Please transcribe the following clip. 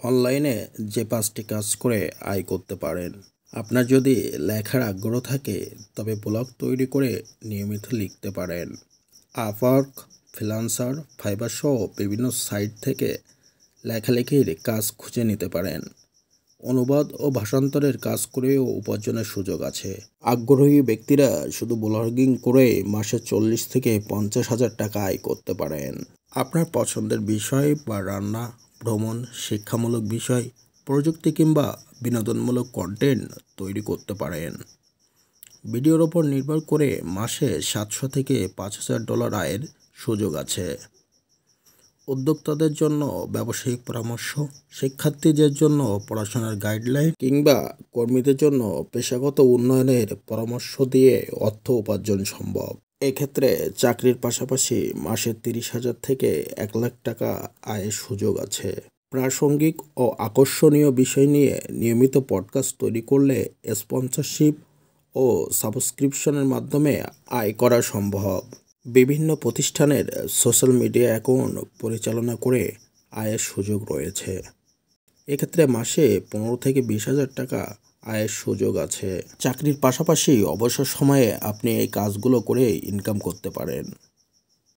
অনলাইনে যে 5টি কাজ করে আয় করতে পারেন। আপনার যদি লেখার আগ্রহ থাকে তবে ব্লগ তৈরি করে নিয়মিত লিখতে পারেন। আপওয়ার্ক, ফ্রিল্যান্সার, ফাইবার সহ বিভিন্ন সাইট থেকে লেখালেখির কাজ খুঁজে নিতে পারেন। অনুবাদ ও ভাষান্তরের কাজ করেও উপার্জনের সুযোগ আছে। আগ্রহী ব্যক্তিরা শুধু ব্লগিং করে মাসে 40 থেকে 50,000 টাকা আয় করতে পারেন। আপনার পছন্দের বিষয় বা রান্না, ভ্রমণ, শিক্ষামূলক বিষয়, প্রযুক্তি কিংবা বিনোদনমূলক কন্টেন্ট তৈরি করতে পারেন। ভিডিওর ওপর নির্ভর করে মাসে 700 থেকে $5,000 আয়ের সুযোগ আছে। উদ্যোক্তাদের জন্য ব্যবসায়িক পরামর্শ, শিক্ষার্থীদের জন্য পড়াশোনার গাইডলাইন কিংবা কর্মীদের জন্য পেশাগত উন্নয়নের পরামর্শ দিয়ে অর্থ উপার্জন সম্ভব। এক্ষেত্রে চাকরির পাশাপাশি মাসে 30,000 থেকে 1 লাখ টাকা আয়ের সুযোগ আছে। প্রাসঙ্গিক ও আকর্ষণীয় বিষয় নিয়ে নিয়মিত পডকাস্ট তৈরি করলে স্পন্সরশিপ ও সাবস্ক্রিপশনের মাধ্যমে আয় করা সম্ভব। বিভিন্ন প্রতিষ্ঠানের সোশ্যাল মিডিয়া অ্যাকাউন্ট পরিচালনা করে আয়ের সুযোগ রয়েছে। এক্ষেত্রে মাসে 15 থেকে 20,000 টাকা আয়ের সুযোগ আছে। চাকরির পাশাপাশি অবসর সময়ে আপনি এই কাজগুলো করে ইনকাম করতে পারেন।